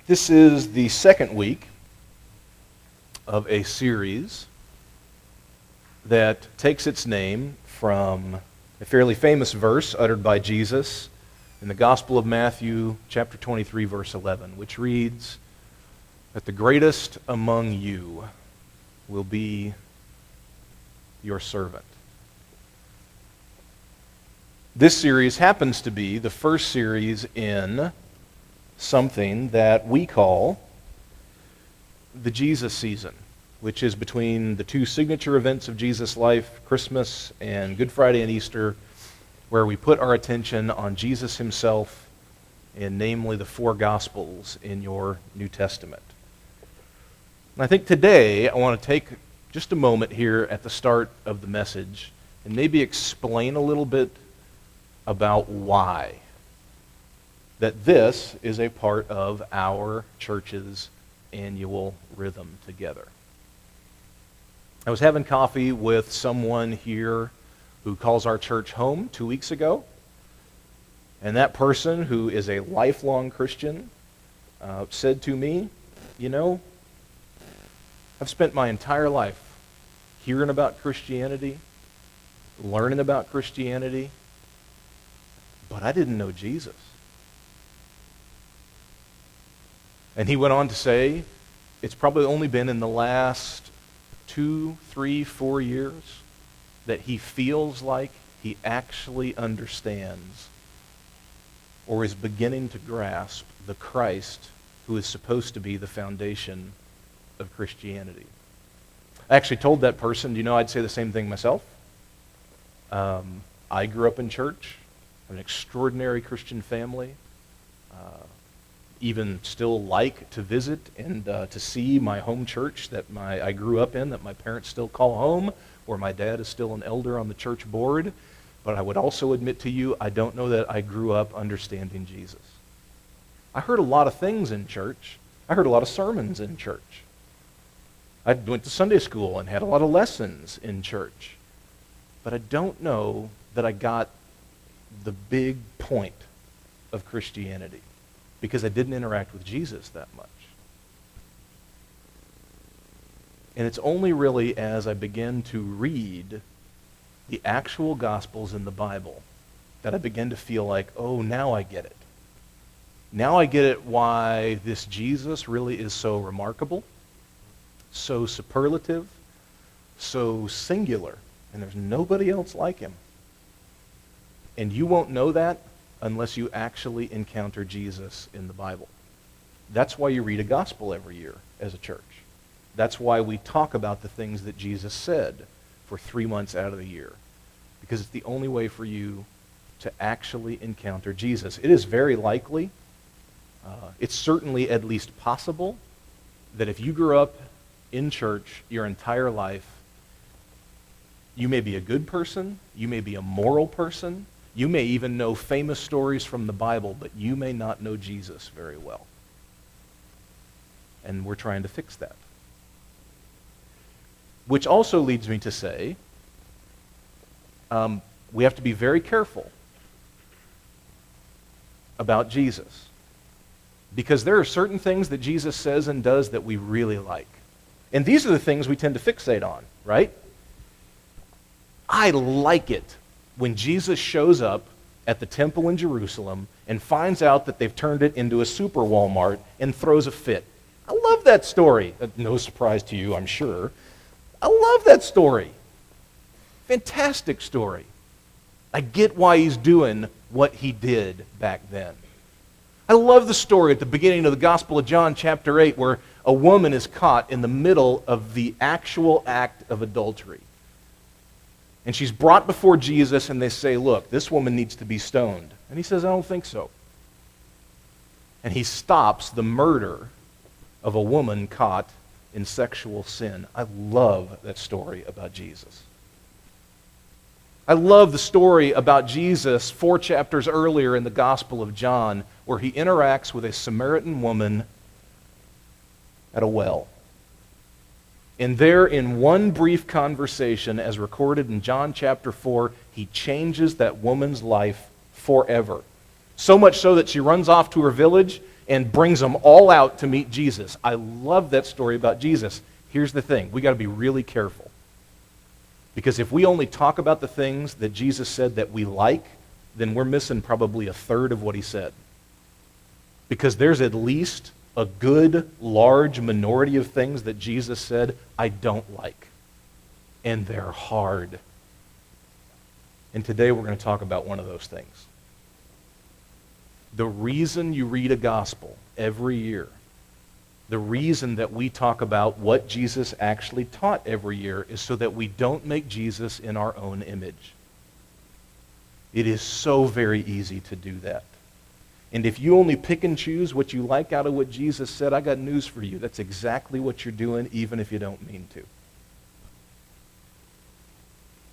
This is the second week of a series that takes its name from a fairly famous verse uttered by Jesus in the Gospel of Matthew, chapter 23, verse 11, which reads, that the greatest among you will be your servant. This series happens to be the first series in something that we call the Jesus season, which is between the two signature events of Jesus' life, Christmas and Good Friday and Easter, where we put our attention on Jesus himself, and namely the four Gospels in your New Testament. And I think today I want to take just a moment here at the start of the message and maybe explain a little bit about why that this is a part of our church's annual rhythm together. I was having coffee with someone here who calls our church home 2 weeks ago, and that person, who is a lifelong Christian, said to me, you know, I've spent my entire life hearing about Christianity, learning about Christianity, but I didn't know Jesus. And he went on to say, it's probably only been in the last 2, 3, 4 years that he feels like he actually understands or is beginning to grasp the Christ who is supposed to be the foundation of Christianity. I actually told that person, I'd say the same thing myself. I grew up in church, an extraordinary Christian family. Even still like to visit and to see my home church that I grew up in, that my parents still call home, where my dad is still an elder on the church board. But I would also admit to you, I don't know that I grew up understanding Jesus. I heard a lot of things in church. I heard a lot of sermons in church. I went to Sunday school and had a lot of lessons in church. But I don't know that I got the big point of Christianity, because I didn't interact with Jesus that much. And it's only really as I begin to read the actual Gospels in the Bible that I begin to feel like, oh, now I get it. Now I get it why this Jesus really is so remarkable, so superlative, so singular, and there's nobody else like him. And you won't know that unless you actually encounter Jesus in the Bible. That's why you read a gospel every year as a church. That's why we talk about the things that Jesus said for 3 months out of the year, because it's the only way for you to actually encounter Jesus. It is very likely, it's certainly at least possible, that if you grew up in church your entire life, you may be a good person, you may be a moral person, you may even know famous stories from the Bible, but you may not know Jesus very well. And we're trying to fix that. Which also leads me to say, we have to be very careful about Jesus. Because there are certain things that Jesus says and does that we really like. And these are the things we tend to fixate on, right? I like it when Jesus shows up at the temple in Jerusalem and finds out that they've turned it into a super Walmart and throws a fit. I love that story. No surprise to you, I'm sure. I love that story. Fantastic story. I get why he's doing what he did back then. I love the story at the beginning of the Gospel of John, chapter 8, where a woman is caught in the middle of the actual act of adultery. And she's brought before Jesus, and they say, look, this woman needs to be stoned. And he says, I don't think so. And he stops the murder of a woman caught in sexual sin. I love that story about Jesus. I love the story about Jesus 4 chapters earlier in the Gospel of John, where he interacts with a Samaritan woman at a well. And there, in one brief conversation, as recorded in John chapter 4, he changes that woman's life forever. So much so that she runs off to her village and brings them all out to meet Jesus. I love that story about Jesus. Here's the thing. We got to be really careful. Because if we only talk about the things that Jesus said that we like, then we're missing probably a third of what he said. Because there's at least a good, large minority of things that Jesus said I don't like. And they're hard. And today we're going to talk about one of those things. The reason you read a gospel every year, the reason that we talk about what Jesus actually taught every year is so that we don't make Jesus in our own image. It is so very easy to do that. And if you only pick and choose what you like out of what Jesus said, I got news for you. That's exactly what you're doing, even if you don't mean to.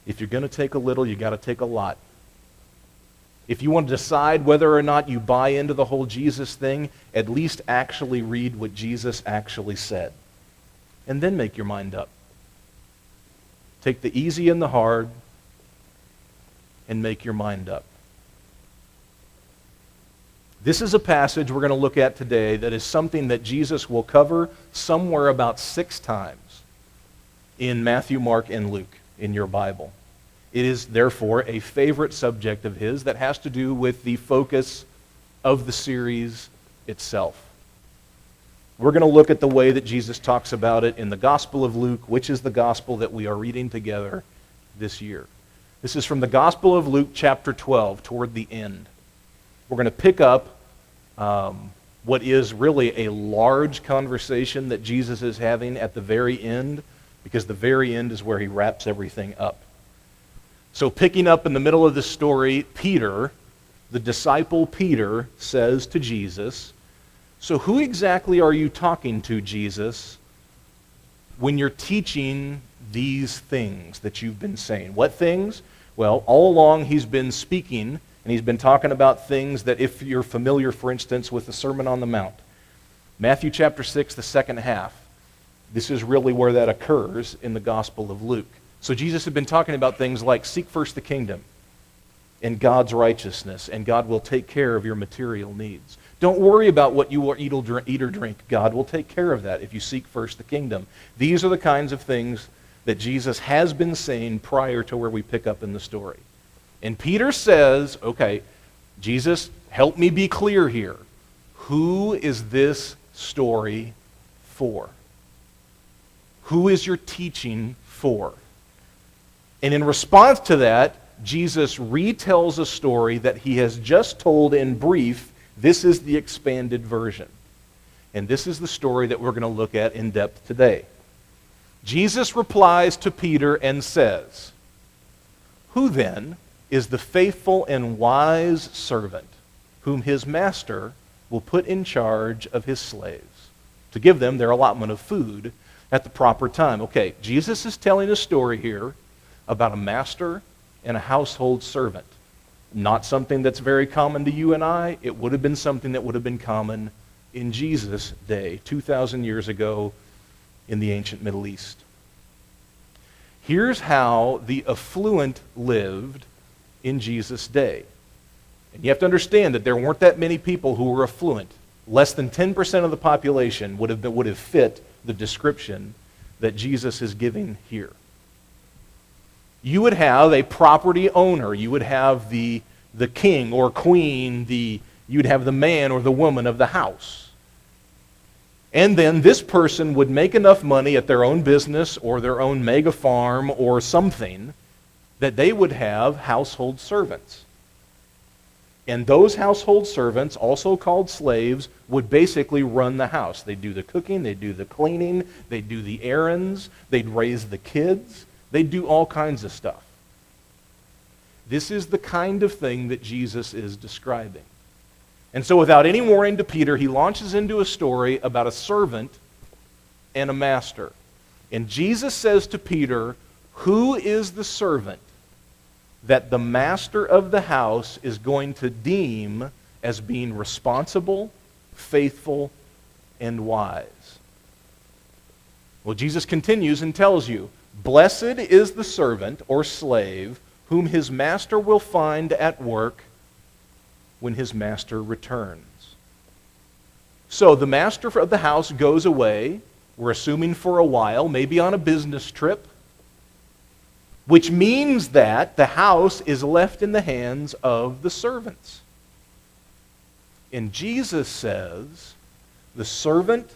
If you're going to take a little, you got to take a lot. If you want to decide whether or not you buy into the whole Jesus thing, at least actually read what Jesus actually said. And then make your mind up. Take the easy and the hard and make your mind up. This is a passage we're going to look at today that is something that Jesus will cover somewhere about 6 times in Matthew, Mark, and Luke in your Bible. It is, therefore, a favorite subject of his that has to do with the focus of the series itself. We're going to look at the way that Jesus talks about it in the Gospel of Luke, which is the gospel that we are reading together this year. This is from the Gospel of Luke, chapter 12, toward the end. We're going to pick up what is really a large conversation that Jesus is having at the very end, because the very end is where he wraps everything up. So picking up in the middle of the story, Peter, the disciple Peter, says to Jesus, "So who exactly are you talking to, Jesus, when you're teaching these things that you've been saying?" What things? Well, all along he's been speaking, and he's been talking about things that, if you're familiar, for instance, with the Sermon on the Mount, Matthew chapter 6, the second half, this is really where that occurs in the Gospel of Luke. So Jesus had been talking about things like seek first the kingdom and God's righteousness, and God will take care of your material needs. Don't worry about what you will eat or drink. God will take care of that if you seek first the kingdom. These are the kinds of things that Jesus has been saying prior to where we pick up in the story. And Peter says, okay, Jesus, help me be clear here. Who is this story for? Who is your teaching for? And in response to that, Jesus retells a story that he has just told in brief. This is the expanded version. And this is the story that we're going to look at in depth today. Jesus replies to Peter and says, "Who then is the faithful and wise servant whom his master will put in charge of his slaves to give them their allotment of food at the proper time?" Okay, Jesus is telling a story here about a master and a household servant. Not something that's very common to you and I. It would have been something that would have been common in Jesus' day, 2,000 years ago in the ancient Middle East. Here's how the affluent lived in Jesus' day. And you have to understand that there weren't that many people who were affluent. Less than 10% of the population would have fit the description that Jesus is giving here. You would have a property owner. You would have the king or queen. You'd have the man or the woman of the house. And then this person would make enough money at their own business or their own mega farm or something that they would have household servants. And those household servants, also called slaves, would basically run the house. They'd do the cooking, they'd do the cleaning, they'd do the errands, they'd raise the kids. They do all kinds of stuff. This is the kind of thing that Jesus is describing. And so without any warning to Peter, he launches into a story about a servant and a master. And Jesus says to Peter, who is the servant that the master of the house is going to deem as being responsible, faithful, and wise? Well, Jesus continues and tells you, "Blessed is the servant or slave whom his master will find at work when his master returns." So the master of the house goes away, we're assuming for a while, maybe on a business trip, which means that the house is left in the hands of the servants. And Jesus says, the servant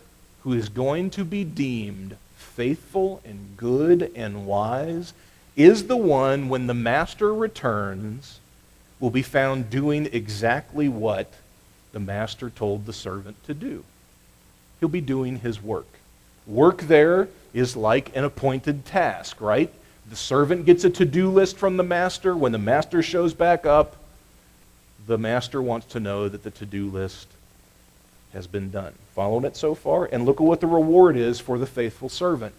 who is going to be deemed faithful and good and wise is the one, when the master returns, will be found doing exactly what the master told the servant to do. He'll be doing his work. Work there is like an appointed task, right? The servant gets a to-do list from the master. When the master shows back up, the master wants to know that the to-do list has been done. Following it so far? And look at what the reward is for the faithful servant.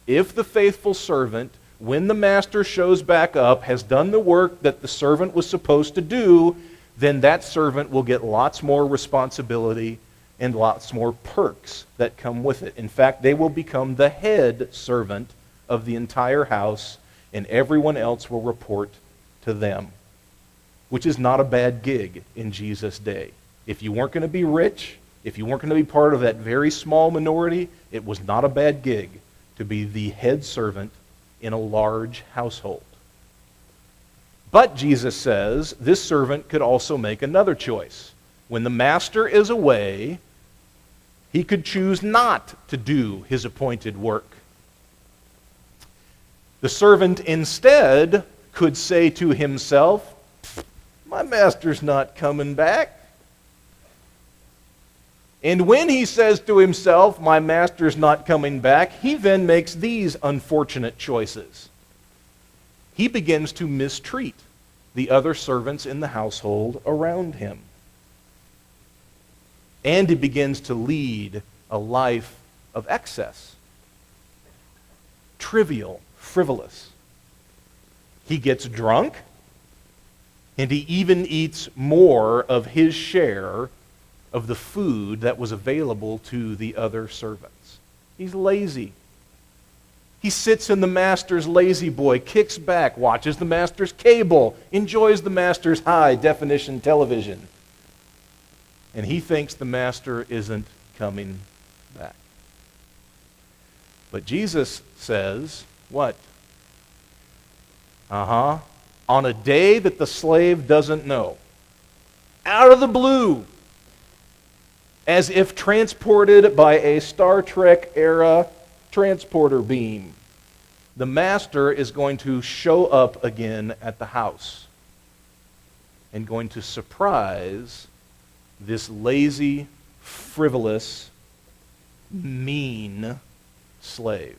If the faithful servant, when the master shows back up, has done the work that the servant was supposed to do, then that servant will get lots more responsibility and lots more perks that come with it. In fact, they will become the head servant of the entire house, and everyone else will report to them, which is not a bad gig in Jesus' day. If you weren't going to be rich, if you weren't going to be part of that very small minority, it was not a bad gig to be the head servant in a large household. But Jesus says this servant could also make another choice. When the master is away, he could choose not to do his appointed work. The servant instead could say to himself, my master's not coming back. And when he says to himself, my master's not coming back, he then makes these unfortunate choices. He begins to mistreat the other servants in the household around him. And he begins to lead a life of excess. Trivial, frivolous. He gets drunk, and he even eats more of his share of the food that was available to the other servants. He's lazy. He sits in the master's lazy boy, kicks back, watches the master's cable, enjoys the master's high-definition television. And he thinks the master isn't coming back. But Jesus says, what? On a day that the slave doesn't know, out of the blue, as if transported by a Star Trek-era transporter beam, the master is going to show up again at the house and going to surprise this lazy, frivolous, mean slave.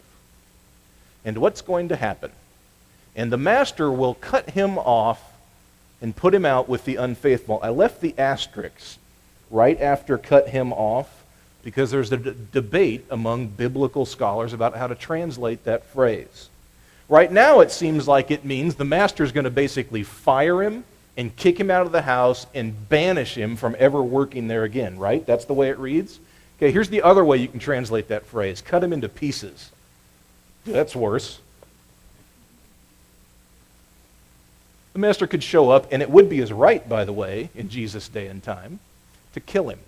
And what's going to happen? And the master will cut him off and put him out with the unfaithful. I left the asterisks right after cut him off because there's a debate among biblical scholars about how to translate that phrase. Right now it seems like it means the master's going to basically fire him and kick him out of the house and banish him from ever working there again, right? That's the way it reads. Okay, here's the other way you can translate that phrase. Cut him into pieces. That's worse. The master could show up, and it would be his right, by the way, in Jesus' day and time, to kill him.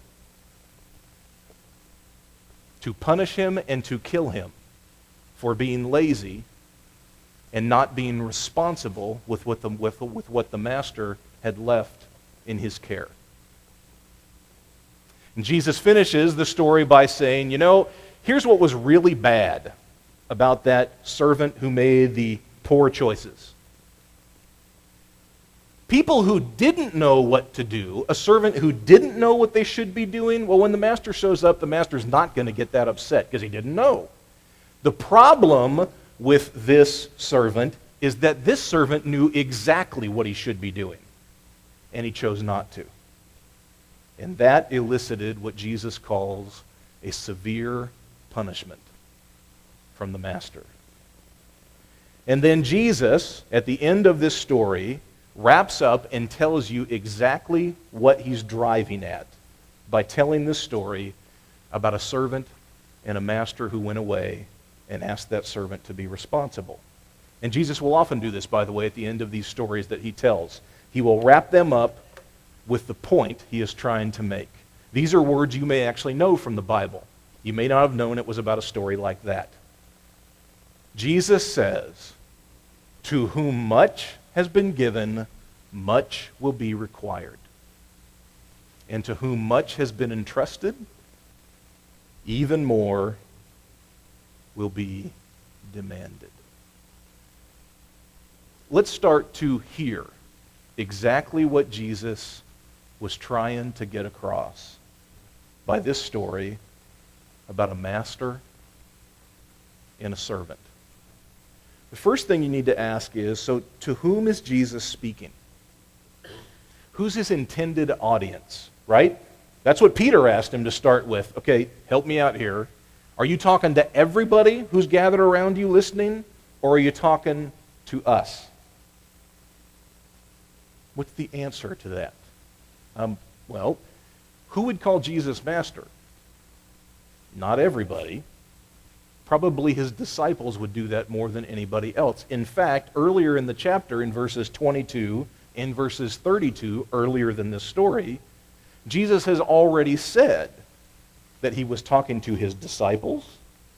To punish him and to kill him for being lazy and not being responsible with what the master had left in his care. And Jesus finishes the story by saying, here's what was really bad about that servant who made the poor choices. People who didn't know what to do, a servant who didn't know what they should be doing, well, when the master shows up, the master's not going to get that upset because he didn't know. The problem with this servant is that this servant knew exactly what he should be doing, and he chose not to. And that elicited what Jesus calls a severe punishment from the master. And then Jesus, at the end of this story, wraps up and tells you exactly what he's driving at by telling this story about a servant and a master who went away and asked that servant to be responsible. And Jesus will often do this, by the way, at the end of these stories that he tells. He will wrap them up with the point he is trying to make. These are words you may actually know from the Bible. You may not have known it was about a story like that. Jesus says, "To whom much has been given, much will be required. And to whom much has been entrusted, even more will be demanded." Let's start to hear exactly what Jesus was trying to get across by this story about a master and a servant. The first thing you need to ask is, so to whom is Jesus speaking? Who's his intended audience, right? That's what Peter asked him to start with. Okay, help me out here. Are you talking to everybody who's gathered around you listening, or are you talking to us? What's the answer to that? Well, who would call Jesus master? Not everybody. Probably his disciples would do that more than anybody else. In fact, earlier in the chapter, in verses 22 and verses 32, earlier than this story, Jesus has already said that he was talking to his disciples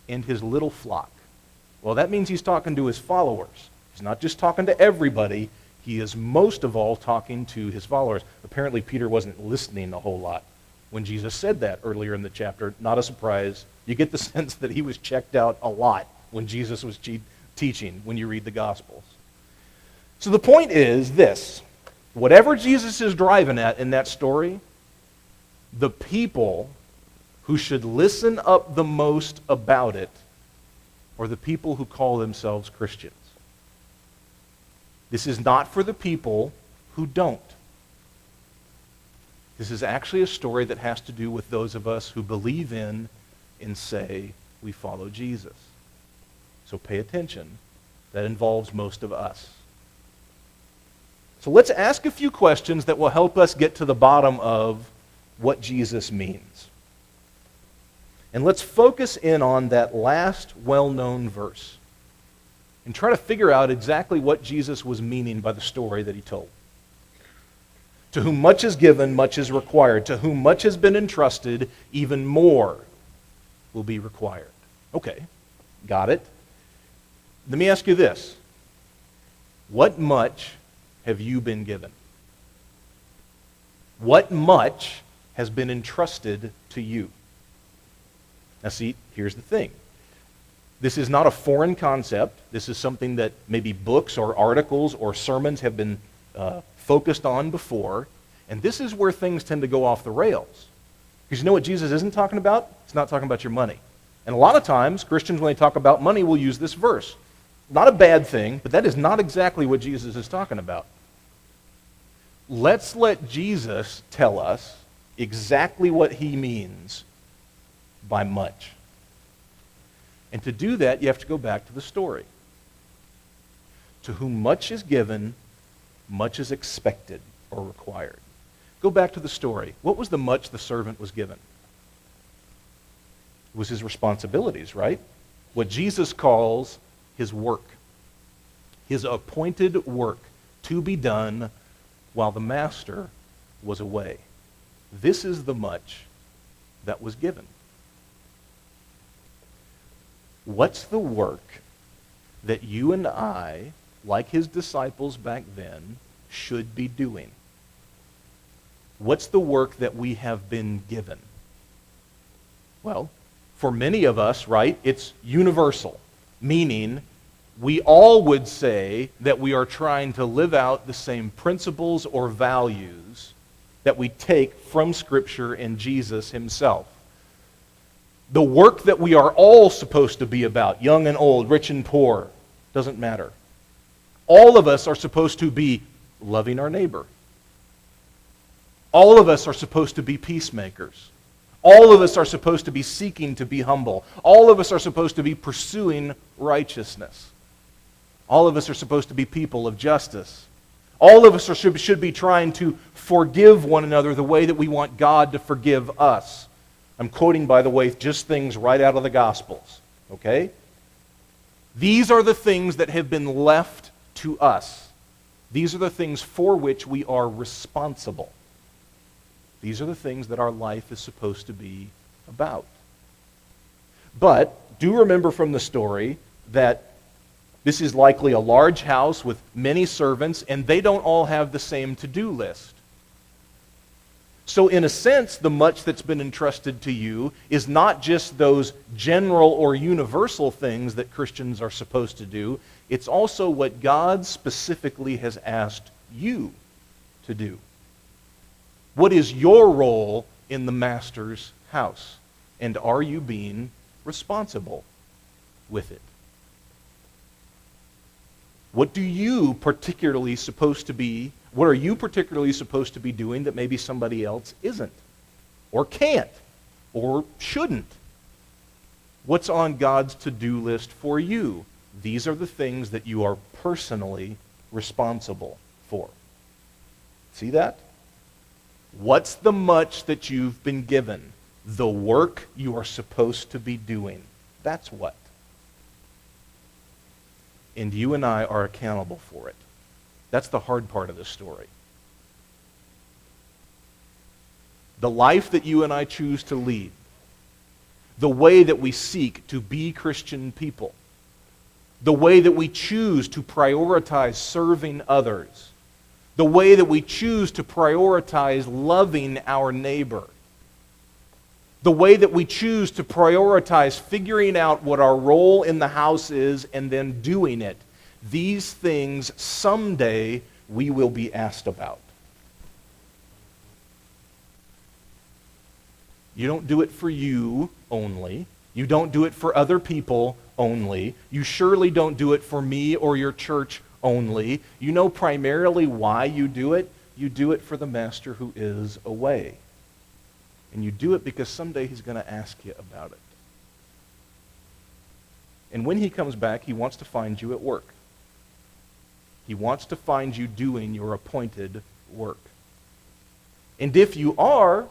and his little flock. Well, that means he's talking to his followers. He's not just talking to everybody. He is most of all talking to his followers. Apparently, Peter wasn't listening a whole lot when Jesus said that earlier in the chapter. Not a surprise. You get the sense that he was checked out a lot when Jesus was teaching when you read the Gospels. So the point is this. Whatever Jesus is driving at in that story, the people who should listen up the most about it are the people who call themselves Christians. This is not for the people who don't. This is actually a story that has to do with those of us who believe in and say we follow Jesus. So pay attention. That involves most of us. So let's ask a few questions that will help us get to the bottom of what Jesus means. And let's focus in on that last well-known verse and try to figure out exactly what Jesus was meaning by the story that he told. To whom much is given, much is required. To whom much has been entrusted, even more will be required. Okay, got it. Let me ask you this. What much have you been given? What much has been entrusted to you? Now see, here's the thing. This is not a foreign concept. This is something that maybe books or articles or sermons have been focused on before. And this is where things tend to go off the rails. Because you know what Jesus isn't talking about? He's not talking about your money. And a lot of times, Christians, when they talk about money, will use this verse. Not a bad thing, but that is not exactly what Jesus is talking about. Let's let Jesus tell us exactly what he means by much. And to do that, you have to go back to the story. To whom much is given, much is expected or required. Go back to the story. What was the much the servant was given? It was his responsibilities, right? What Jesus calls his work. His appointed work to be done while the master was away. This is the much that was given. What's the work that you and I, like his disciples back then, should be doing? What's the work that we have been given? Well, for many of us, right, it's universal, meaning we all would say that we are trying to live out the same principles or values that we take from Scripture and Jesus himself. The work that we are all supposed to be about, young and old, rich and poor, doesn't matter. All of us are supposed to be loving our neighbor. All of us are supposed to be peacemakers. All of us are supposed to be seeking to be humble. All of us are supposed to be pursuing righteousness. All of us are supposed to be people of justice. All of us should be trying to forgive one another the way that we want God to forgive us. I'm quoting, by the way, just things right out of the Gospels. Okay? These are the things that have been left to us. These are the things for which we are responsible. These are the things that our life is supposed to be about. But do remember from the story that this is likely a large house with many servants, and they don't all have the same to-do list. So in a sense, the much that's been entrusted to you is not just those general or universal things that Christians are supposed to do. It's also what God specifically has asked you to do. What is your role in the Master's house? And are you being responsible with it? What are you particularly supposed to be doing that maybe somebody else isn't, or can't, or shouldn't? What's on God's to-do list for you? These are the things that you are personally responsible for. See that? What's the much that you've been given? The work you are supposed to be doing. That's what. And you and I are accountable for it. That's the hard part of this story. The life that you and I choose to lead, the way that we seek to be Christian people, the way that we choose to prioritize serving others, the way that we choose to prioritize loving our neighbor, the way that we choose to prioritize figuring out what our role in the house is and then doing it. These things someday we will be asked about. You don't do it for you only. You don't do it for other people only. You surely don't do it for me or your church only. You know primarily why you do it. You do it for the Master who is away. And you do it because someday he's going to ask you about it. And when he comes back, he wants to find you at work. He wants to find you doing your appointed work. And if you are,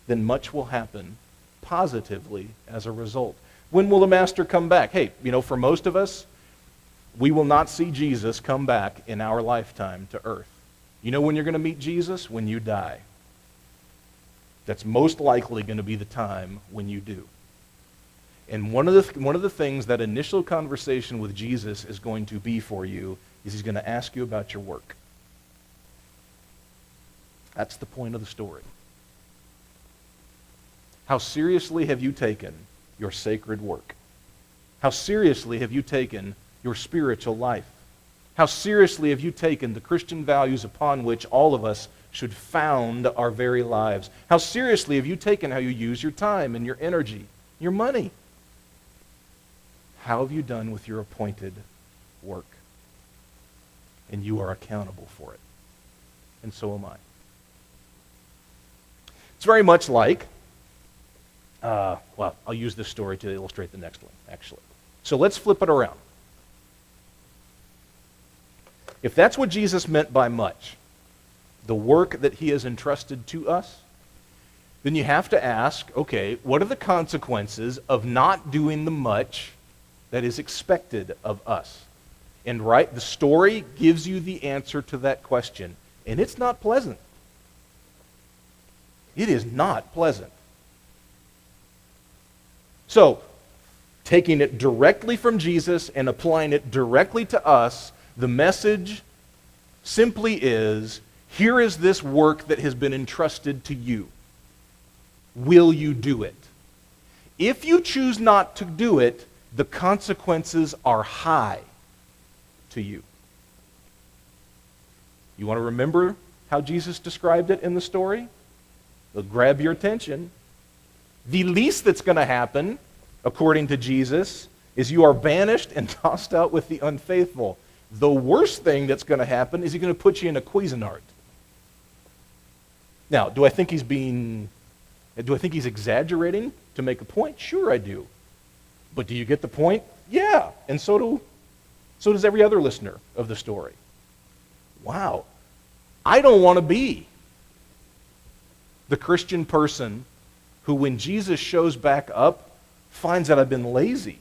then much will happen positively as a result. When will the Master come back? Hey, for most of us, we will not see Jesus come back in our lifetime to earth. You know when you're going to meet Jesus? When you die. That's most likely going to be the time when you do. And one of the things that initial conversation with Jesus is going to be for you is he's going to ask you about your work. That's the point of the story. How seriously have you taken your sacred work? How seriously have you taken your spiritual life? How seriously have you taken the Christian values upon which all of us should found our very lives? How seriously have you taken how you use your time and your energy, your money? How have you done with your appointed work? And you are accountable for it. And so am I. It's very much like, I'll use this story to illustrate the next one, actually. So let's flip it around. If that's what Jesus meant by much, the work that he has entrusted to us, then you have to ask, okay, what are the consequences of not doing the much that is expected of us? And the story gives you the answer to that question. And it's not pleasant. It is not pleasant. So, taking it directly from Jesus and applying it directly to us, the message simply is, here is this work that has been entrusted to you. Will you do it? If you choose not to do it, the consequences are high to you. You want to remember how Jesus described it in the story? It'll grab your attention. The least that's going to happen, according to Jesus, is you are banished and tossed out with the unfaithful. The worst thing that's going to happen is he's going to put you in a Cuisinart. Now, do I think he's exaggerating to make a point? Sure I do. But do you get the point? Yeah. And so does every other listener of the story. Wow. I don't want to be the Christian person who, when Jesus shows back up, finds that I've been lazy,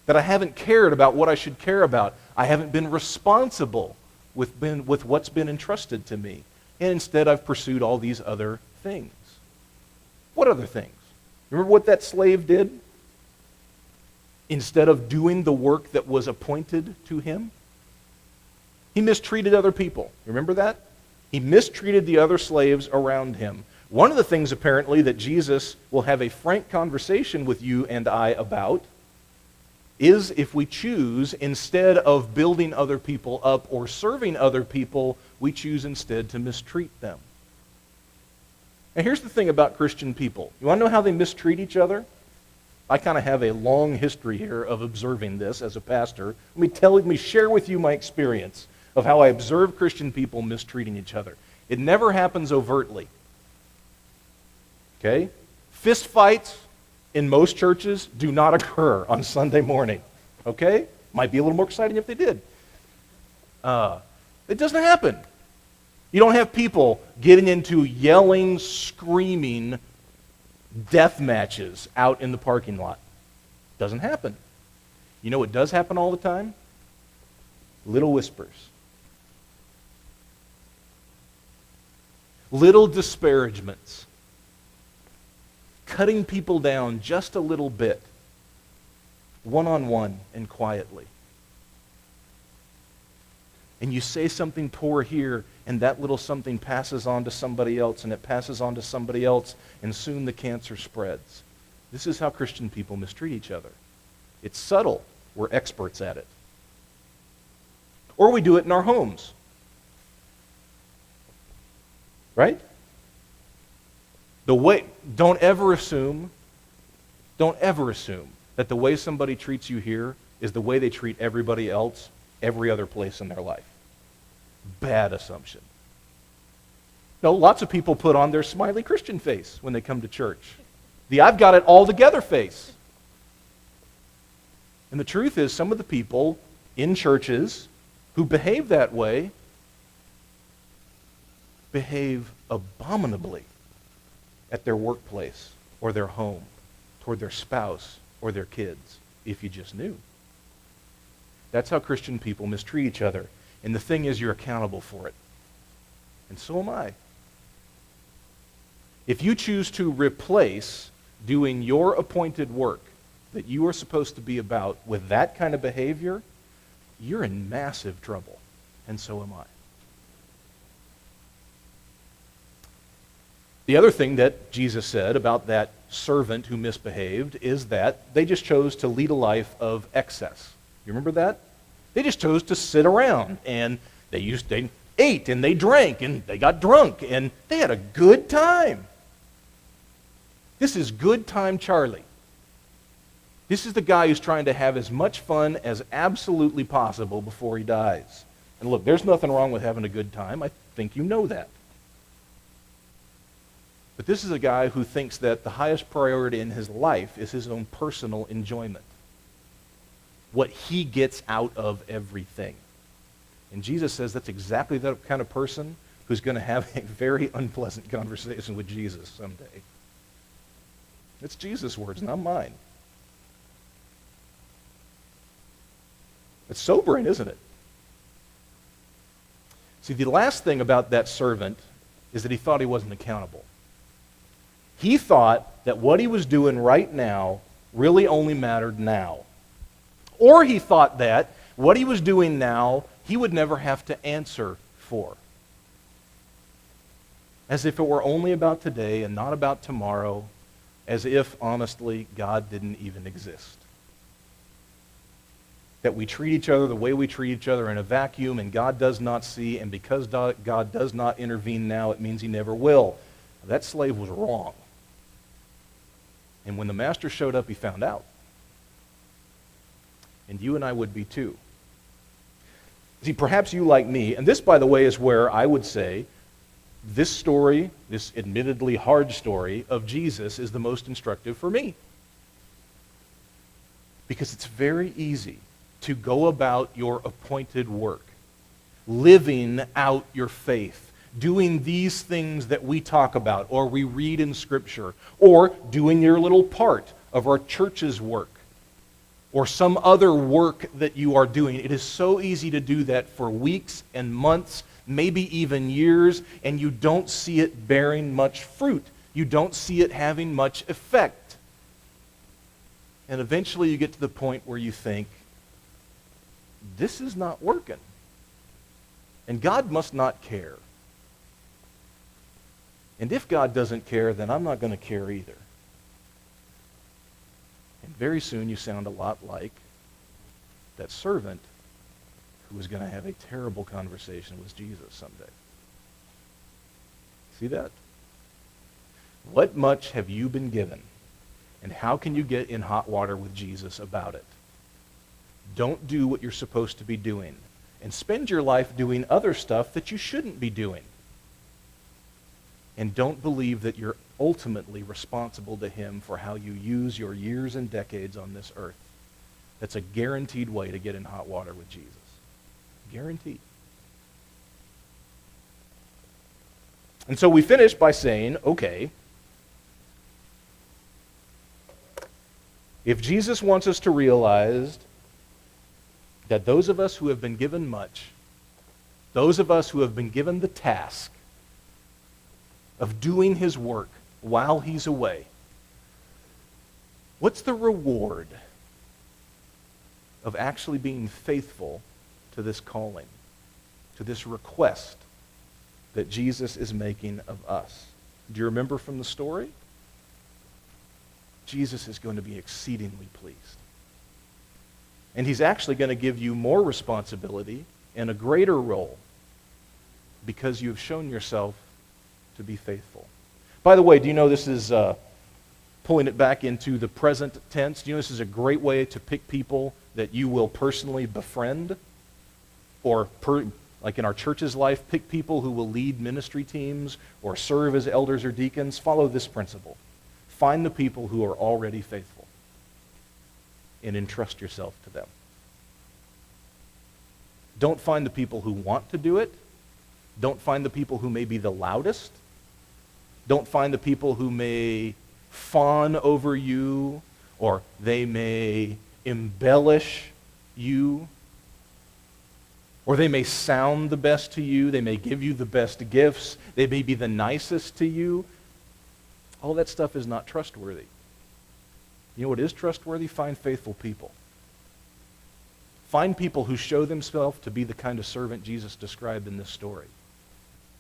that I haven't cared about what I should care about. I haven't been responsible with what's been entrusted to me. and instead I've pursued all these other things. What other things? Remember what that slave did? Instead of doing the work that was appointed to him, he mistreated other people. Remember that? He mistreated the other slaves around him. One of the things, apparently, that Jesus will have a frank conversation with you and I about is if we choose, instead of building other people up or serving other people, we choose instead to mistreat them. And here's the thing about Christian people. You want to know how they mistreat each other? I kind of have a long history here of observing this as a pastor. Let me share with you my experience of how I observe Christian people mistreating each other. It never happens overtly. Okay? Fist fights in most churches do not occur on Sunday morning. Okay? Might be a little more exciting if they did. It doesn't happen. You don't have people getting into yelling, screaming death matches out in the parking lot. Doesn't happen. You know what does happen all the time? Little whispers. Little disparagements. Cutting people down just a little bit. One-on-one and quietly. And you say something poor here, and that little something passes on to somebody else, and it passes on to somebody else, and soon the cancer spreads. This is how Christian people mistreat each other. It's subtle. We're experts at it. Or we do it in our homes. Right? Don't ever assume that the way somebody treats you here is the way they treat everybody else every other place in their life. Bad assumption. No, lots of people put on their smiley Christian face when they come to church. The I've got it all together face. And the truth is, some of the people in churches who behave that way behave abominably at their workplace or their home, toward their spouse or their kids, if you just knew. That's how Christian people mistreat each other. And the thing is, you're accountable for it. And so am I. If you choose to replace doing your appointed work that you are supposed to be about with that kind of behavior, you're in massive trouble. And so am I. The other thing that Jesus said about that servant who misbehaved is that they just chose to lead a life of excess. You remember that? They just chose to sit around, and they ate and they drank and they got drunk and they had a good time. This is good time Charlie. This is the guy who's trying to have as much fun as absolutely possible before he dies. And look, there's nothing wrong with having a good time. I think you know that. But this is a guy who thinks that the highest priority in his life is his own personal enjoyment. What he gets out of everything. And Jesus says that's exactly the kind of person who's going to have a very unpleasant conversation with Jesus someday. It's Jesus' words, not mine. It's sobering, isn't it? See, the last thing about that servant is that he thought he wasn't accountable. He thought that what he was doing right now really only mattered now. Or he thought that what he was doing now, he would never have to answer for. As if it were only about today and not about tomorrow, as if, honestly, God didn't even exist. That we treat each other the way we treat each other in a vacuum, and God does not see, and because God does not intervene now, it means he never will. That slave was wrong. And when the master showed up, he found out. And you and I would be too. See, perhaps you like me, and this, by the way, is where I would say this story, this admittedly hard story of Jesus, is the most instructive for me. Because it's very easy to go about your appointed work, living out your faith, doing these things that we talk about or we read in Scripture, or doing your little part of our church's work, or some other work that you are doing. It is so easy to do that for weeks and months, maybe even years, and you don't see it bearing much fruit. You don't see it having much effect. And eventually you get to the point where you think, this is not working. And God must not care. And if God doesn't care, then I'm not going to care either. And very soon you sound a lot like that servant who was going to have a terrible conversation with Jesus someday. See that? What much have you been given? And how can you get in hot water with Jesus about it? Don't do what you're supposed to be doing. And spend your life doing other stuff that you shouldn't be doing. And don't believe that you're ultimately responsible to him for how you use your years and decades on this earth. That's a guaranteed way to get in hot water with Jesus. Guaranteed. And so we finish by saying, okay, if Jesus wants us to realize that those of us who have been given much, those of us who have been given the task of doing his work while he's away, what's the reward of actually being faithful to this calling, to this request that Jesus is making of us? Do you remember from the story? Jesus is going to be exceedingly pleased. And he's actually going to give you more responsibility and a greater role because you have shown yourself to be faithful. By the way, do you know this is pulling it back into the present tense? Do you know this is a great way to pick people that you will personally befriend? Or, like in our church's life, pick people who will lead ministry teams or serve as elders or deacons? Follow this principle. Find the people who are already faithful and entrust yourself to them. Don't find the people who want to do it. Don't find the people who may be the loudest. Don't find the people who may fawn over you or they may embellish you or they may sound the best to you. They may give you the best gifts. They may be the nicest to you. All that stuff is not trustworthy. You know what is trustworthy? Find faithful people. Find people who show themselves to be the kind of servant Jesus described in this story.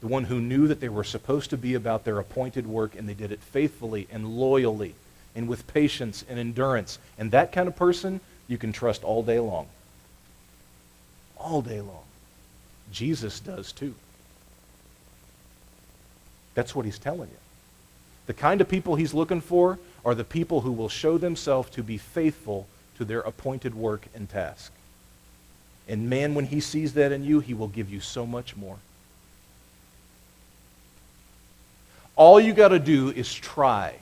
The one who knew that they were supposed to be about their appointed work, and they did it faithfully and loyally and with patience and endurance. And that kind of person you can trust all day long. All day long. Jesus does too. That's what he's telling you. The kind of people he's looking for are the people who will show themselves to be faithful to their appointed work and task. And man, when he sees that in you, he will give you so much more. All you got to do is try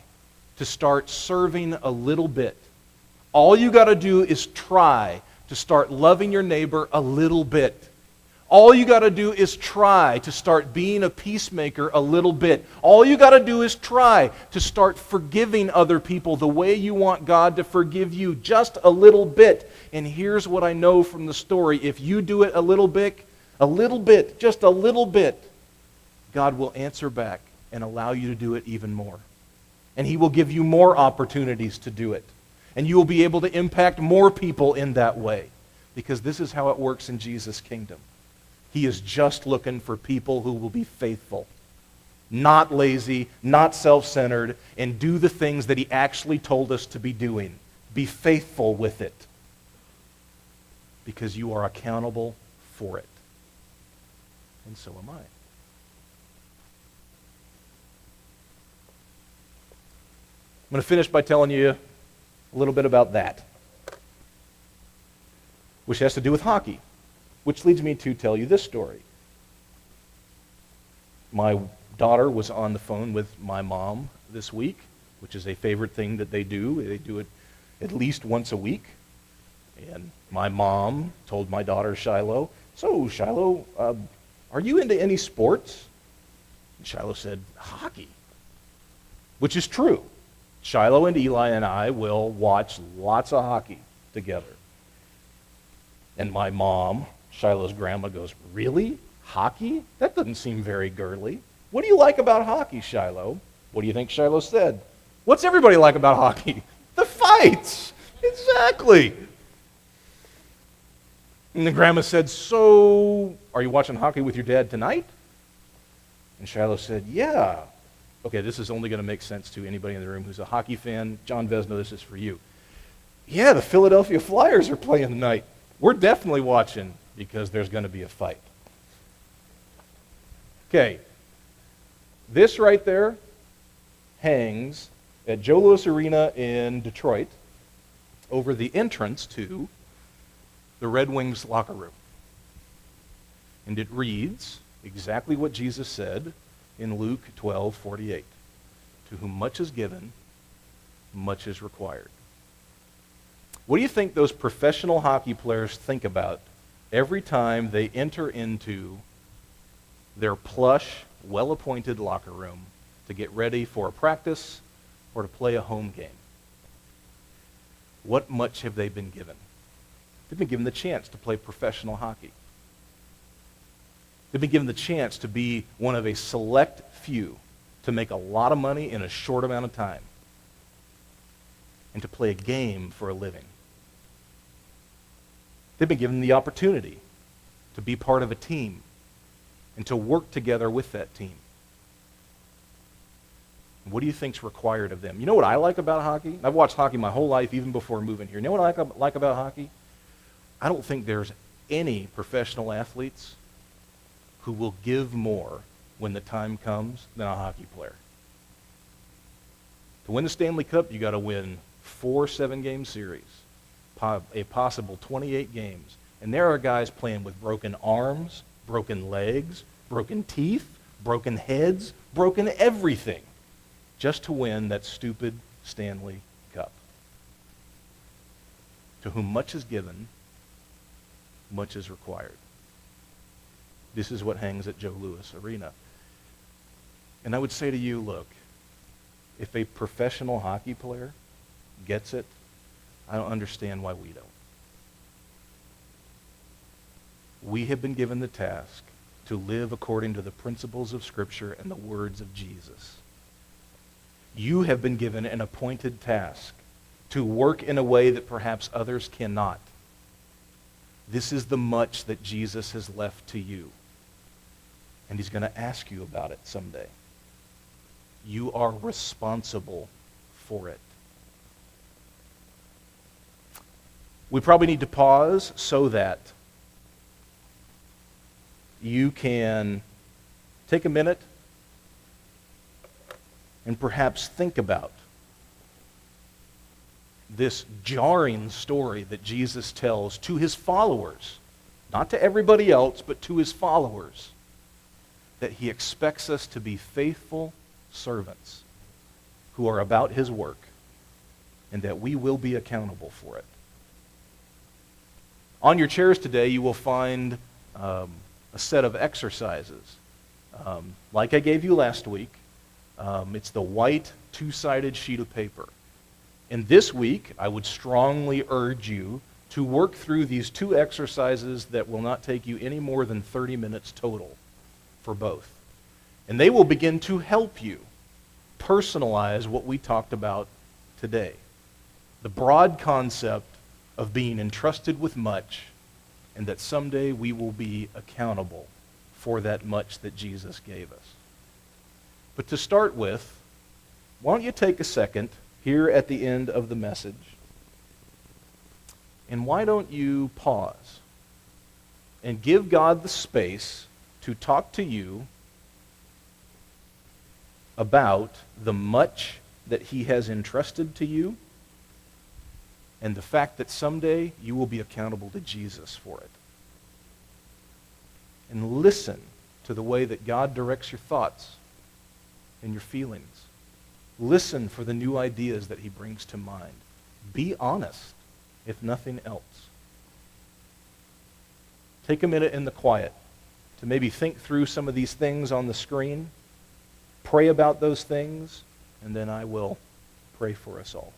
to start serving a little bit. All you got to do is try to start loving your neighbor a little bit. All you got to do is try to start being a peacemaker a little bit. All you got to do is try to start forgiving other people the way you want God to forgive you, just a little bit. And here's what I know from the story. If you do it a little bit, just a little bit, God will answer back and allow you to do it even more. And he will give you more opportunities to do it. And you will be able to impact more people in that way. Because this is how it works in Jesus' kingdom. He is just looking for people who will be faithful, not lazy, not self-centered, and do the things that he actually told us to be doing. Be faithful with it, because you are accountable for it. And so am I. I'm going to finish by telling you a little bit about that, which has to do with hockey. Which leads me to tell you this story. My daughter was on the phone with my mom this week, which is a favorite thing that they do. They do it at least once a week. And my mom told my daughter, Shiloh, "So, Shiloh, are you into any sports?" And Shiloh said, "Hockey," which is true. Shiloh and Eli and I will watch lots of hockey together. And my mom, Shiloh's grandma, goes, "Really? Hockey? That doesn't seem very girly. What do you like about hockey, Shiloh? What do you think Shiloh said? What's everybody like about hockey? The fights! Exactly! And the grandma said, so, are you watching hockey with your dad tonight? And Shiloh said, yeah. Okay, this is only going to make sense to anybody in the room who's a hockey fan. John Vesno, this is for you. Yeah, the Philadelphia Flyers are playing tonight. We're definitely watching because there's going to be a fight. Okay, this right there hangs at Joe Louis Arena in Detroit over the entrance to the Red Wings locker room. And it reads exactly what Jesus said in Luke 12:48. To whom much is given, much is required. What do you think those professional hockey players think about every time they enter into their plush, well-appointed locker room to get ready for a practice or to play a home game? What much have they been given? They've been given the chance to play professional hockey. They've been given the chance to be one of a select few to make a lot of money in a short amount of time and to play a game for a living. They've been given the opportunity to be part of a team and to work together with that team. What do you think's required of them? You know what I like about hockey? I've watched hockey my whole life, even before moving here. You know what I like about hockey? I don't think there's any professional athletes who will give more when the time comes than a hockey player. To win the Stanley Cup, you got to win 4 7-game series, a possible 28 games. And there are guys playing with broken arms, broken legs, broken teeth, broken heads, broken everything, just to win that stupid Stanley Cup. To whom much is given, much is required. This is what hangs at Joe Louis Arena. And I would say to you, look, if a professional hockey player gets it, I don't understand why we don't. We have been given the task to live according to the principles of Scripture and the words of Jesus. You have been given an appointed task to work in a way that perhaps others cannot. This is the much that Jesus has left to you. And he's going to ask you about it someday. You are responsible for it. We probably need to pause so that you can take a minute and perhaps think about this jarring story that Jesus tells to his followers, not to everybody else, but to his followers, that he expects us to be faithful servants who are about his work, and that we will be accountable for it. On your chairs today, you will find a set of exercises. Like I gave you last week, it's the white two-sided sheet of paper. And this week, I would strongly urge you to work through these 2 exercises that will not take you any more than 30 minutes total for both. And they will begin to help you personalize what we talked about today. The broad concept of being entrusted with much, and that someday we will be accountable for that much that Jesus gave us. But to start with, why don't you take a second here at the end of the message, and why don't you pause and give God the space to talk to you about the much that he has entrusted to you and the fact that someday you will be accountable to Jesus for it. And listen to the way that God directs your thoughts and your feelings. Listen for the new ideas that he brings to mind. Be honest, if nothing else. Take a minute in the quiet to maybe think through some of these things on the screen. Pray about those things, and then I will pray for us all.